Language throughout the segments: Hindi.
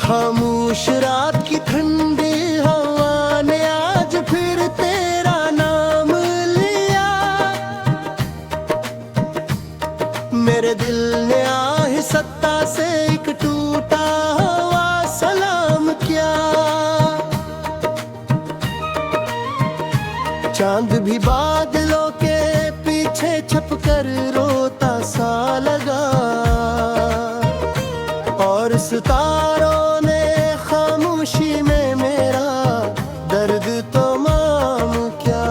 खामोश रात की ठंडी हवा ने आज फिर तेरा नाम लिया। मेरे दिल ने आहिस्ता से एक टूटा हुआ सलाम किया। चांद भी बादलों के पीछे छुपकर रोता सा लगा, और सितारों ने खामोशी में मेरा दर्द तो माम क्या।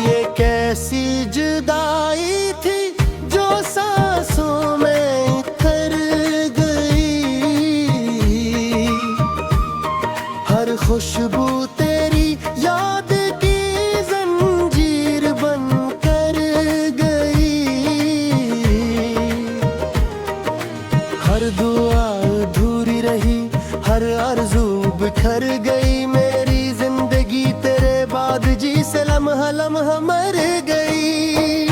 ये कैसी जुदाई थी जो सांसों में उतर गई। हर खुशबू तेरी याद की जंजीर बन हर दुआ अधूरी रही, हर आरज़ू बिखर गई। मेरी जिंदगी तेरे बाद जी से लम्हा लम्हा मर गई।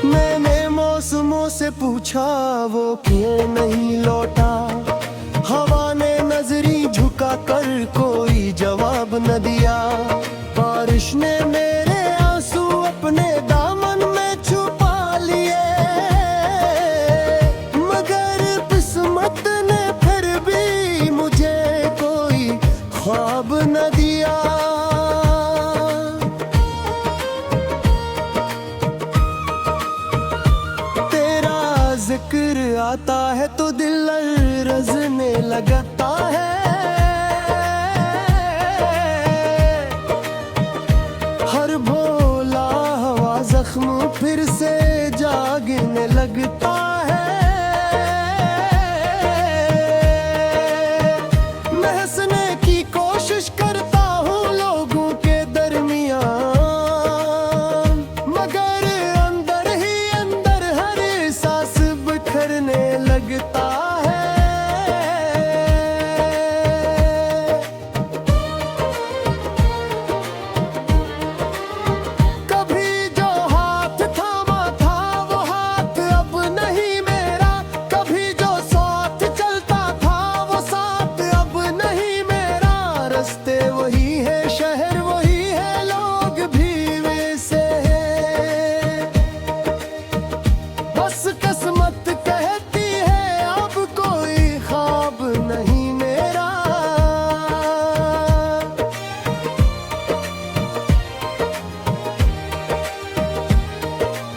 मैंने मौसमों से पूछा वो क्यों नहीं लौटा। हवा ने नजरी झुका कर कोई जवाब न दिया। बारिश ने मेरे आंसू अपने दामन में छुपा लिए, मगर किस्मत ने फिर भी मुझे कोई ख्वाब न दिया। तेरा जिक्र आता है तो दिल रजने लगता है। हर भोला हवा जख्म फिर से जागने लगता है। मैं हंसने की कोशिश करता हूँ लोगों के दरमियान, मगर अंदर ही अंदर हर सांस बिखरने लगता है।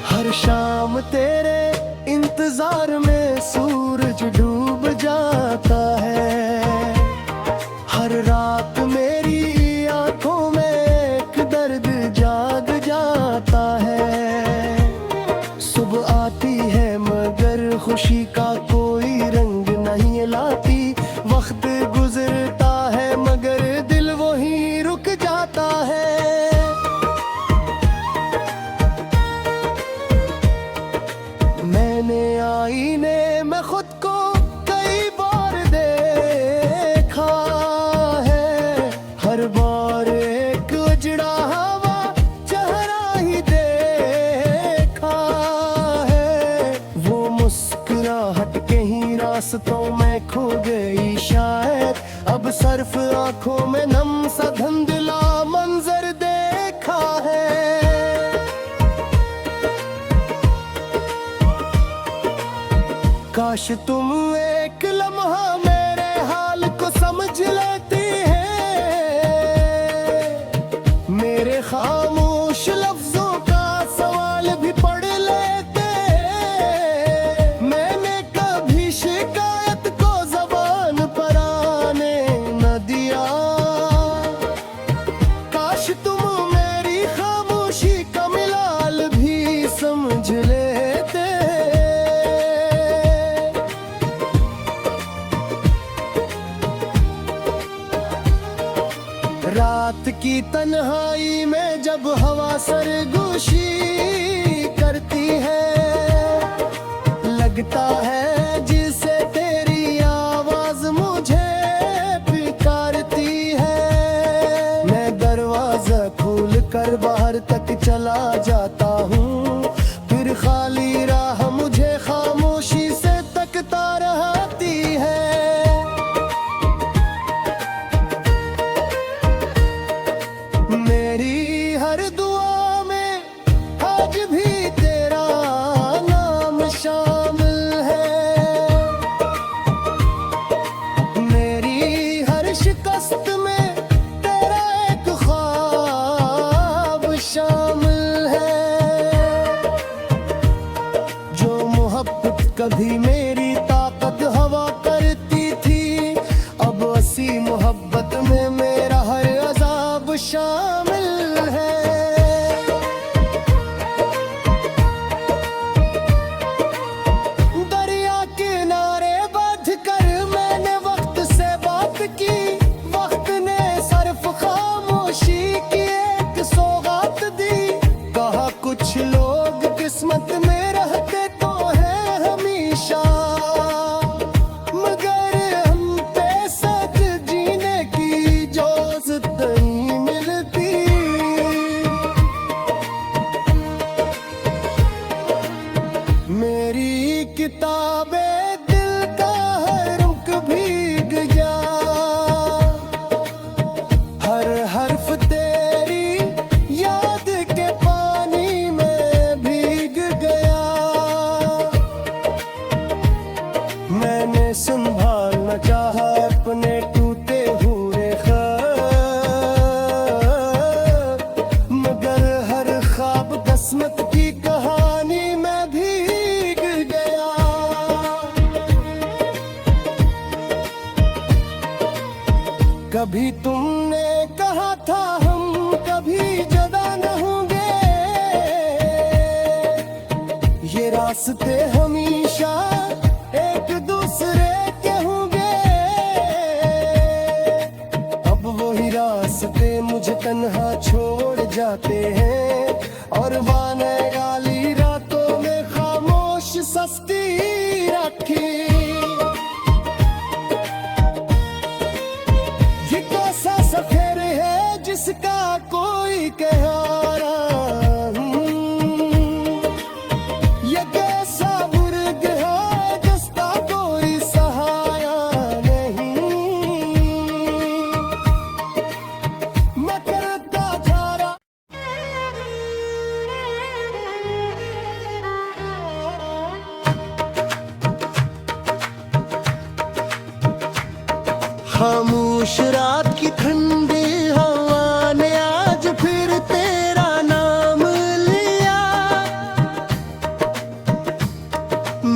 हर शाम तेरे इंतजार में सूरज डूब जाता है। हर रात मेरी आंखों में एक दर्द जाग जाता है। सुबह आती है मगर खुशी का कोई रंग नहीं लाती। वक्त गुजरता है मगर दिल वहीं रुक जाता है। मैंने आईने में खुद को कई बार देखा है। हर बार एक उजड़ा हवा चेहरा ही देखा है। वो मुस्कुराहट कहीं रास्तों में खो गई शायद। अब सिर्फ आंखों में नम सा धुंधला मंजर देखा है। काश तुम एक लम्हा मेरे हाल को समझ लेती है। मेरे खामोश लफ्जों का सवाल भी पढ़ लेते। मैंने कभी शिकायत को ज़बान पर आने न दिया। काश तुम मेरी खामोशी का मिलाल भी समझ लेते। रात की तन्हाई में जब हवा सरगोशी करती है, लगता है जिसे तेरी आवाज मुझे होकर बाहर तक चला जाता हूँ, फिर खाली राह मुझे खामोशी से तकता रहती है। मेरी हर दुआ में आज भी तेरा नाम शामिल है, मेरी हर शिकस्त में तेरा एक ख्वाब शामिल है। जो मोहब्बत कभी मेरी ताकत हवा करती थी, अब ऐसी मोहब्बत में मेरा हर अजाब शामिल है। दरिया किनारे बांध कर मैंने वक्त से बात की, वक्त ने सिर्फ खामोशी की एक सौगात दी। कहा कुछ लोग किस्मत में रहते तो है हमेशा, मगर हम पे साथ जीने की इजाज़त नहीं मिलती। मेरी किताबें दिल का हर रुख भीग गया, हर हर्फ तेरी याद के पानी में भीग गया। मैंने संभालना चाहा अपने टूटे हुए ख्वाब, मगर हर ख्वाब किस्मत की कहानी में भीग गया। कभी तुमने कहा था हम कभी जुदा न होंगे, ये रास्ते हमेशा एक दूसरे के होंगे। अब वही रास्ते मुझे तन्हा छोड़ जाते हैं, और बाने गाली रातों में खामोश सस्ती रखी। ये कैसा सफर है जिसका कोई कहारा, ये कैसा बुर्ग है जिसका कोई सहारा नहीं। मैं करता जा रहा खामोश रात की ठंडी हवा ने आज फिर तेरा नाम लिया।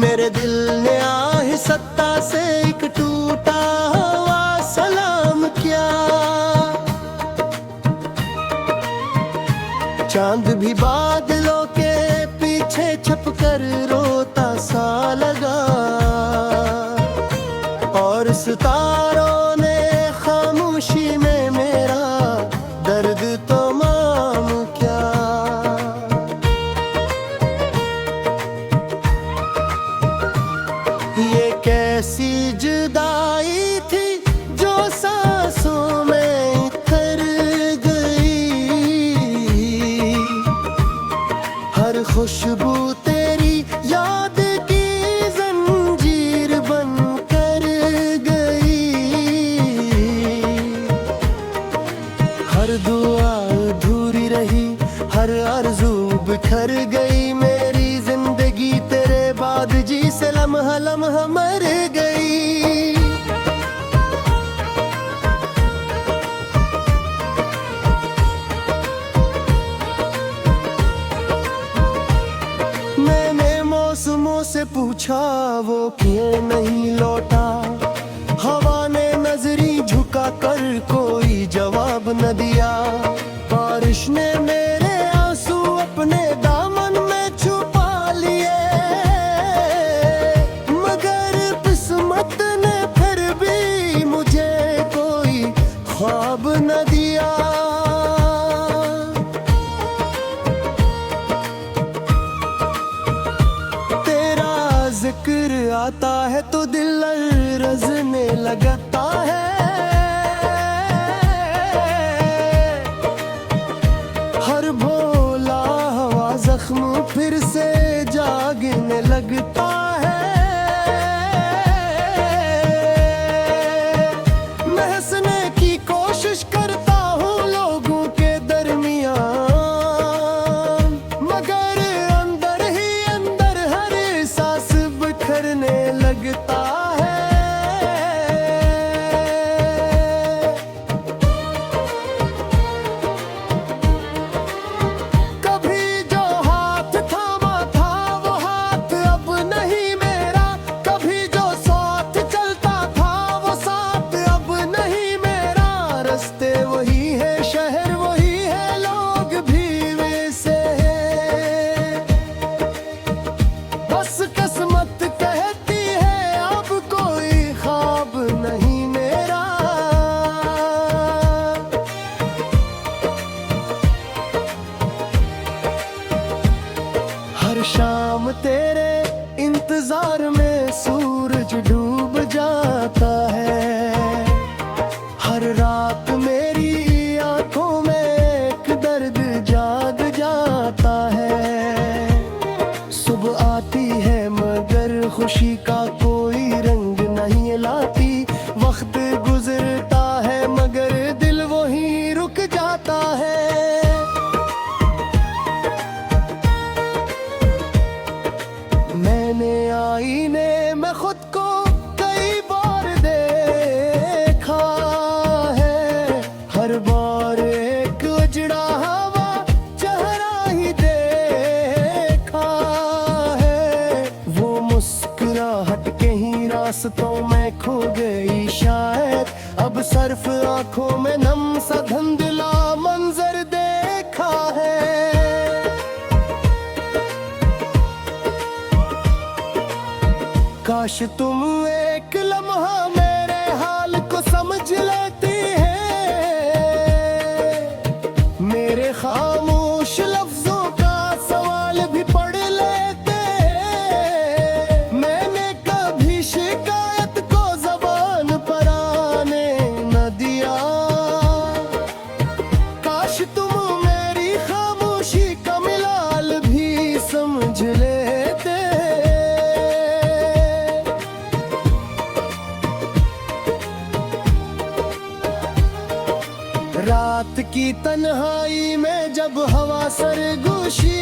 मेरे दिल ने आहिस्ता से एक टूटा हुआ सलाम किया। चांद भी बादलों के पीछे छपकर रोता सा लगा, और सितारों ने खामोशी में मेरा दर्द तो माम क्या। ये कैसी जुदाई थी जो सांसों में उतर गई, हर खुशबू तेरी याद की जंजीर बन दुआ अधूरी रही, हर आरज़ू बिखर गई। मेरी जिंदगी तेरे बाद जी से लम्हा लम्हा मर गई। मैंने मौसमों से पूछा वो क्यों नहीं लौटा, हवा ने नजरी झुका कर कोई जवाब न दिया। बारिश ने मेरे आंसू अपने दामन में छुपा लिए, मगर किस्मत ने फिर भी मुझे कोई ख्वाब न दिया। तेरा जिक्र आता है तो दिल रजने लगता है, जख्म फिर से जागने लगता है। मैं हंसने की कोशिश करता हूँ लोगों के दरमियान, मगर अंदर ही अंदर हर सांस बिखरने लगता है। कभी जो हाथ थामा था वो हाथ अब नहीं मेरा, कभी जो साथ चलता था वो साथ अब नहीं मेरा। रास्ते वही है, शहर वही है, लोग भी वैसे हैं। बस किस्मत कहती है अब कोई ख्वाब नहीं मेरा। हर शाम तेरे इंतजार में सूरज डूब जाता है। हर रात मेरी आंखों में एक दर्द जाग जाता है। सुबह आती है मगर खुशी का कोई रंग नहीं लाती। वक्त गुजरता है मगर दिल वहीं रुक जाता है। मैंने आईने में खुद को कई बार देखा है। हर बार एक उजड़ा हुआ चेहरा ही देखा है। वो मुस्कुराहट के ही रास्तों में खो गई शायद। अब सिर्फ आंखों में नम सा धुंधला मंजर देखा है। काश तुम एक लम्हा मेरे हाल को समझ लेती है। मेरे खामोश लफ्जों का सवाल भी पढ़ लेते। मैंने कभी शिकायत को जबान पर आने न दिया। काश तुम मेरी खामोशी का मिलाल भी समझ लेते। रात की तन्हाई में जब हवा सरगोशी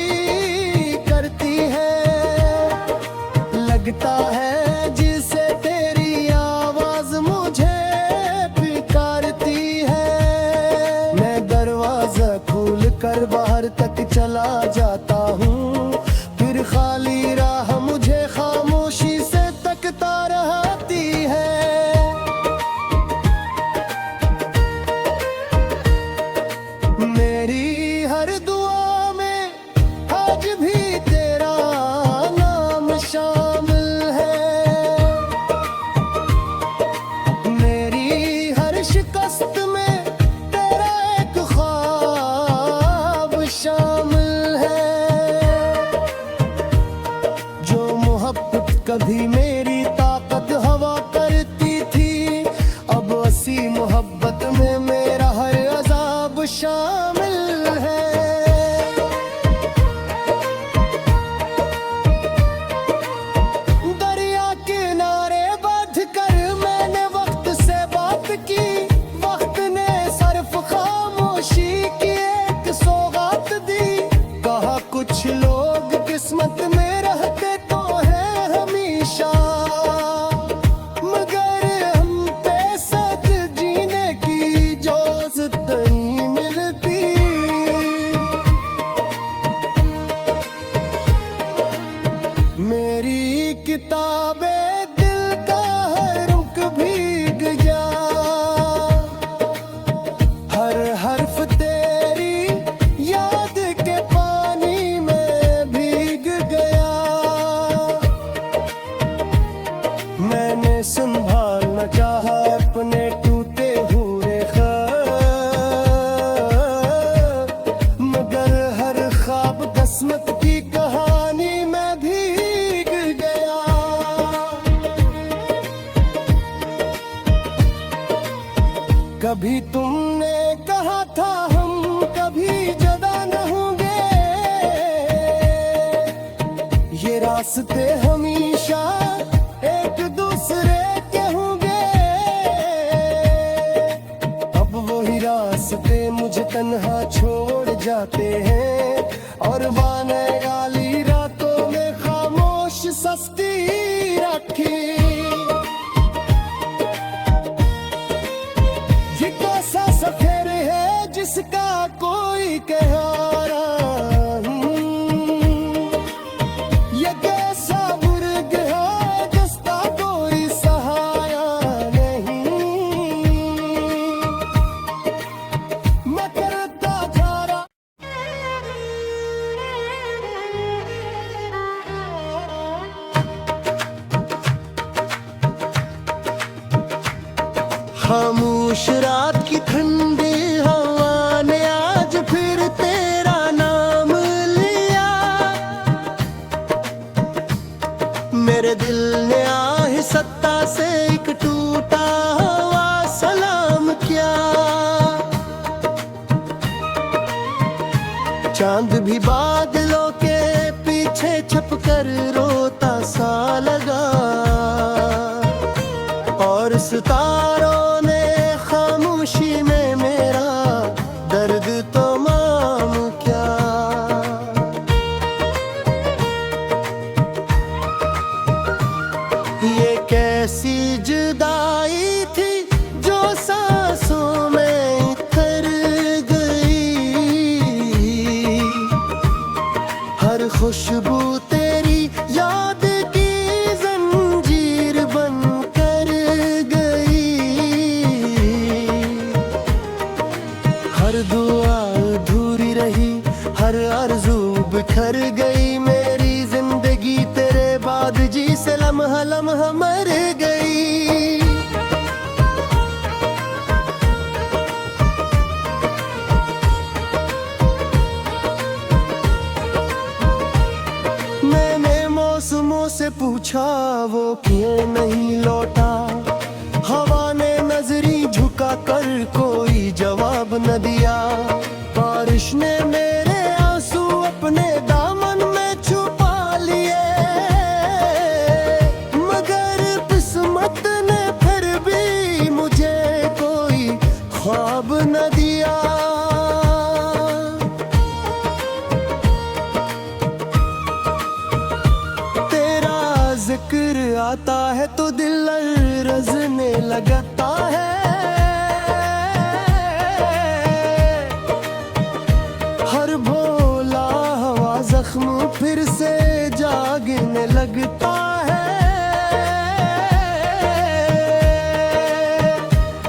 करती है, लगता है जिसे तेरी आवाज मुझे पुकारती है। मैं दरवाजा खोल कर बाहर तक चला जाता हूँ, फिर खाली राह मुझे खामोशी से तकता रहती है। मेरी हर दुआ में आज भी तेरा नाम शामिल है। मेरी हर शिकस्त में तेरा एक ख्वाब शामिल है। जो मोहब्बत कभी मेरी ताकत हवा करती थी, अब उसी मोहब्बत में मेरा हर अजाब शामिल है। दरिया किनारे बैठ कर मैंने वक्त से बात की। वक्त ने सिर्फ खामोशी की एक सौगात दी। कहा कुछ लोग किस्मत में रहते तो है हमेशा, रास्ते हमेशा एक दूसरे के होंगे, अब वही रास्ते मुझे तन्हा छोड़ जाते हैं, और बाने गाली रातों में खामोश सस्ती रखी। ये कैसा सफर है जिसका कोई कहारा, ये कैसा बुर्ग है जिसका कोई सहारा नहीं। मैं करता जा रहा खामोश रात की ठंडी हवा ने आज फिर तेरा नाम लिया, मेरे दिल ने आहिस्ता से एक टूटा हुआ सलाम किया। चांद भी बादलों के पीछे छुपकर रोता सा लगा, और सितारों ने खामोशी में मेरा दर्द तो माम क्या। ये कैसी जुदाई थी जो सांसों में उतर गई, हर खुशबू तेरी याद की जंजीर बन हर दुआ अधूरी रही, हर आरज़ू बिखर गई, मेरी जिंदगी तेरे बाद जी से लम्हा लम्हा मर गई। मैंने मौसमों से पूछा वो क्यों नहीं लौटा, हवा ने नजरी झुका कर कोई जवाब न दिया, बारिश ने मेरे आंसू अपने दामन में छुपा लिए, मगर किस्मत ने फिर भी मुझे कोई ख्वाब न दिया। तेरा जिक्र आता है तो दिल रजने लगता है, हर भोला हवा जख्म फिर से जागने लगता है।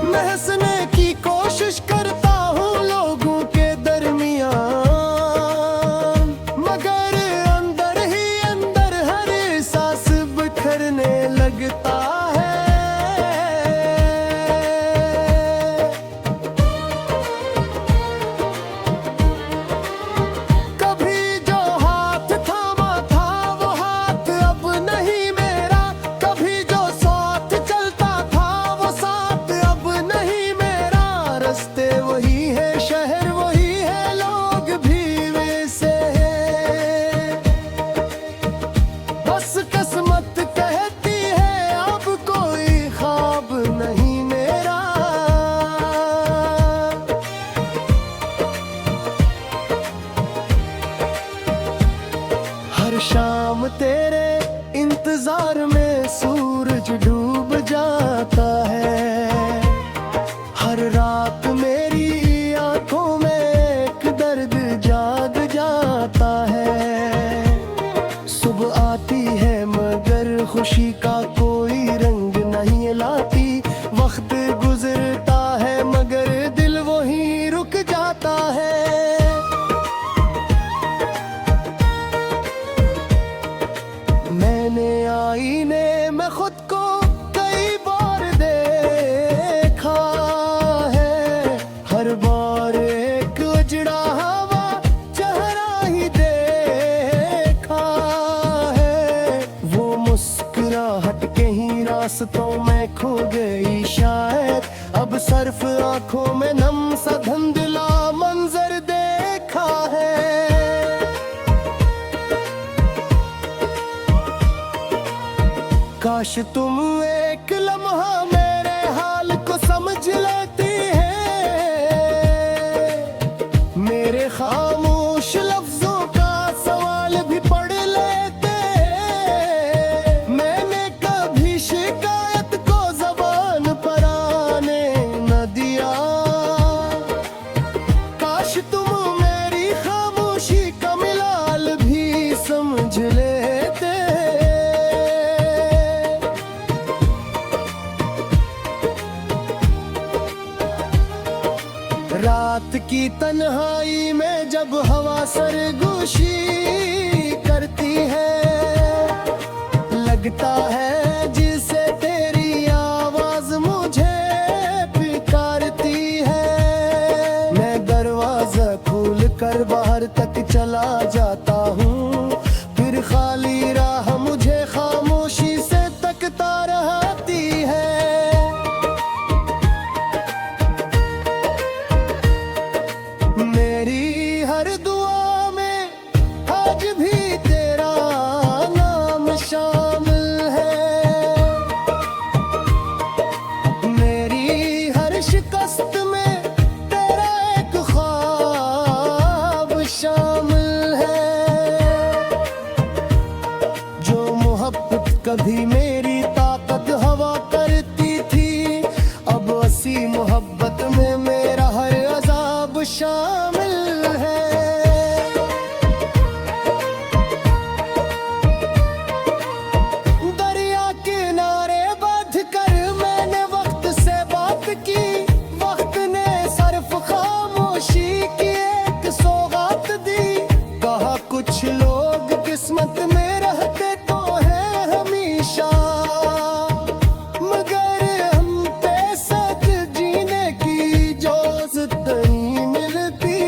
मैं हंसने की कोशिश करता हूँ लोगों के दरमियान, मगर अंदर ही अंदर हर सांस बिखरने लगता है। शाम तेरे इंतजार में सूरज डूब जाता है, हर रात मेरी आंखों में एक दर्द जाग जाता है। सुबह आती है मगर खुशी का कोई रंग नहीं लाती, वक्त गुजरता है मगर दिल वहीं रुक जाता है। मैंने आईने में खुद को कई बार देखा है, हर बार एक उजड़ा हुआ चेहरा ही देखा है। वो मुस्कुराहट के ही रास्तों में खो गई शायद, अब सिर्फ आंखों में नम सा धुंधला मंजर देखा है। काश तुम एक लम्हा मेरे हाल को समझ लेती है, मेरे खामोश लफ्जों का सवाल भी पढ़ लेते। मैंने कभी शिकायत को ज़बान पर आने न दिया, काश तुम मेरी खामोशी का मिलाल भी समझ लेते। रात की तन्हाई में जब हवा सरगोशी करती है, लगता है जिसे तेरी आवाज मुझे पुकारती है। मैं दरवाजा खोल कर बाहर तक चला जाता हूँ, फिर खाली राह मुझे खामोशी से तकता रहती है। मेरी हर दुआ में आज भी तेरा नाम शामिल है, मेरी हर शिकस्त में तेरा एक ख्वाब शामिल है। जो मोहब्बत कभी मेरी ताकत हवा करती थी, अब असी मोहब्बत में मेरा हर अजाब शामिल है। दरिया किनारे बांध कर मैंने वक्त से बात की, वक्त ने सिर्फ खामोशी की एक सौगात दी। कहा कुछ लोग किस्मत में रहते तो हैं हमेशा, मगर हम पे साथ जीने की इजाज़त नहीं मिलती।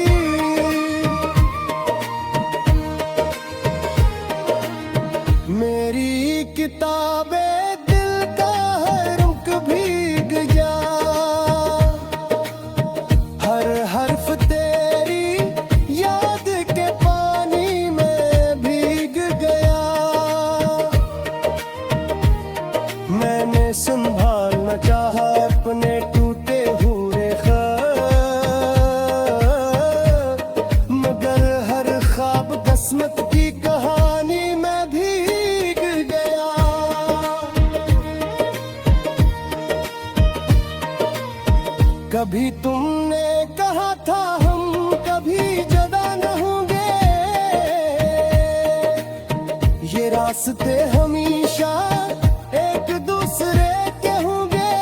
मेरी किताबे दिल का हर रुख भीग गया, हर हर्फ तेरी याद के पानी में भीग गया। मैंने संभालना चाहा अपने टूटे हुए ख्वाब, मगर हर ख्वाब किस्मत की कहानी में भीग गया। कभी तुमने कहा था हम कभी जुदा न होंगे, ये रास्ते हमेशा एक दूसरे के होंगे।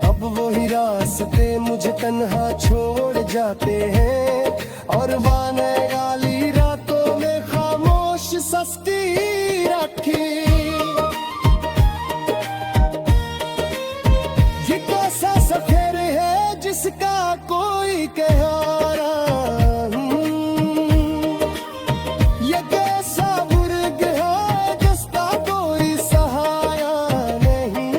अब वही रास्ते मुझे तन्हा छोड़ जाते हैं, और बाने गाली रातों में खामोश सस्ती रखी। ये कैसा सफर है जिसका कोई कहारा, ये कैसा बुर्ग है जिसका कोई सहारा नहीं।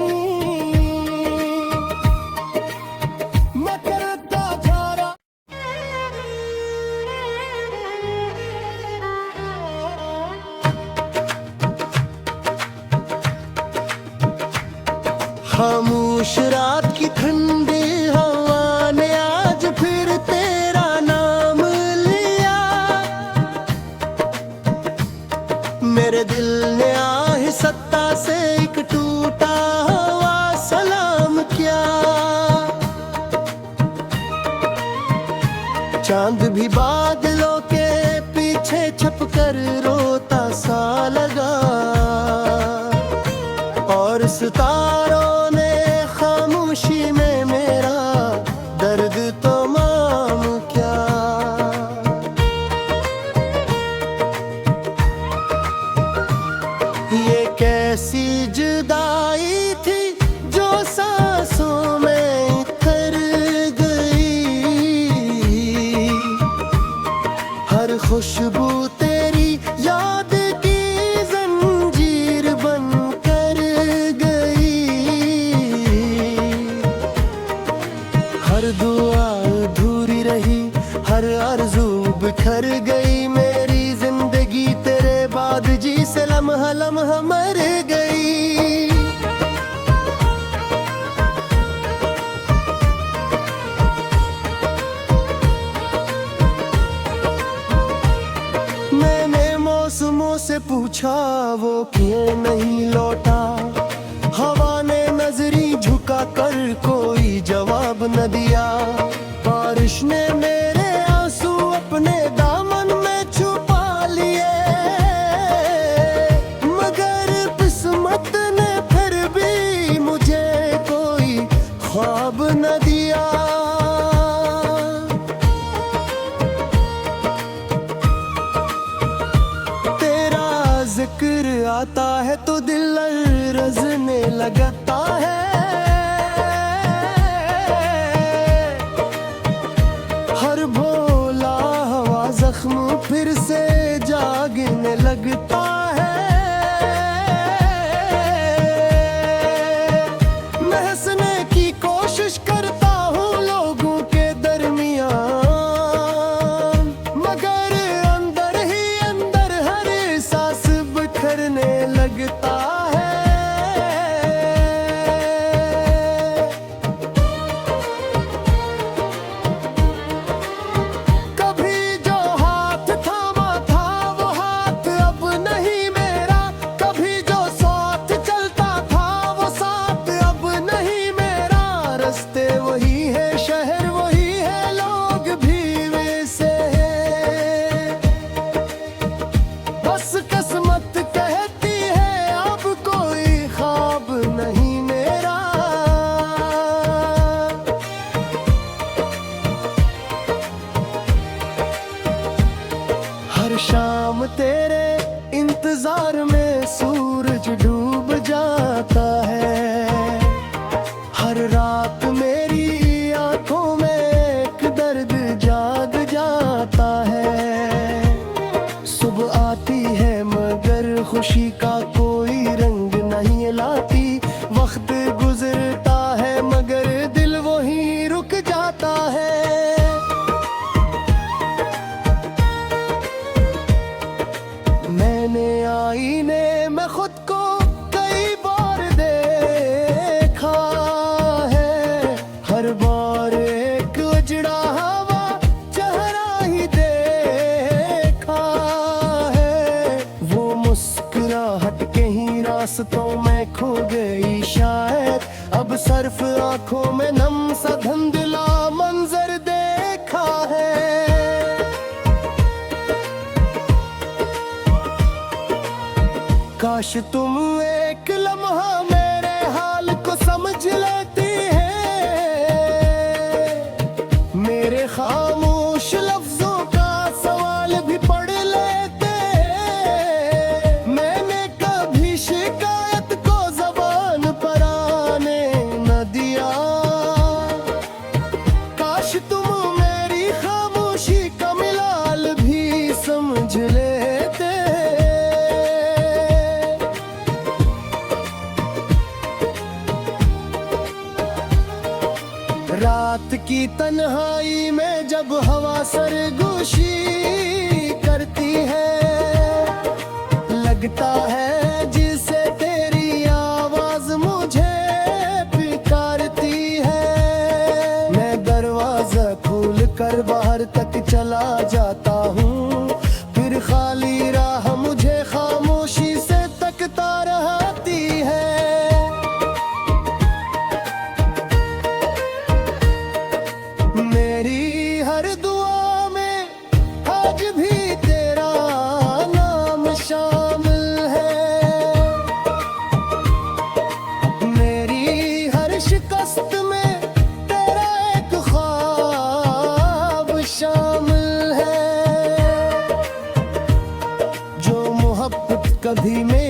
मैं करता जा रहा खामोश रात की ठंडी हवा ने आज फिर तेरा नाम लिया। मेरे दिल ने आहिस्ता से एक टूटा हुआ सलाम किया। चांद भी बादलों के पीछे छपकर रोता सा लगा, और सितारों ने खामोशी में मेरा दर्द तो माम क्या। ये कैसी जुदाई थी जो सांसों में उतर गई, हर खुशबू तेरी याद की जंजीर बन कर गई। हर दुआ अधूरी रही, हर आरज़ू बिखर गई। मेरी जिंदगी तेरे बाद जी से लम्हा लम्हा मर गई। मैंने मौसमों से पूछा वो क्यों नहीं लौटा, हवा ने नजरी झुका कर कोई जवाब न दिया। बारिश ने मेरे आंसू अपने दामन में छुपा लिए, मगर किस्मत ने फिर भी मुझे कोई ख्वाब न दिया। तेरा जिक्र आता है तो दिल रजने लगता है, हर भोला हवा जख्म फिर से जागने लगता है। मैं हंसने की कोशिश करता हूँ लोगों के दरमियान, मगर अंदर ही अंदर हर सांस बिखरने लगता है। शाम तेरे इंतजार में सूरज डूब जाता है, हर रात मेरी आंखों में एक दर्द जाग जाता है। सुबह आती है मगर खुशी का कोई रंग नहीं लाती, वक्त गुजरता है मगर दिल वहीं रुक जाता है। मैंने आईने में खुद को कई बार देखा है, हर बार एक उजड़ा हवा चेहरा ही देखा है। वो मुस्कुराहट कहीं रास्तों में खो गई शायद, अब सिर्फ आंखों में नम सा धुंधला मंजर देखा है। काश तुम एक लम्हा मेरे हाल को समझ लेती है, मेरे खामोश लफ्जों का सवाल भी पढ़ लेते। मैंने कभी शिकायत को ज़बान पर आने न दिया, काश तुम मेरी खामोशी का मिलाल भी समझ लेते। रात की तन्हाई में जब हवा सरगोशी करती है, लगता है जिसे तेरी आवाज मुझे पुकारती है। मैं दरवाजा खोल कर बाहर तक चला जाता हूँ, फिर खाली राह मुझे खामोशी से तकता रहती है। मेरी हर दुआ में आज भी तेरा नाम शामिल है, मेरी हर शिकस्त में तेरा एक ख्वाब शामिल है। जो मोहब्बत कभी मेरी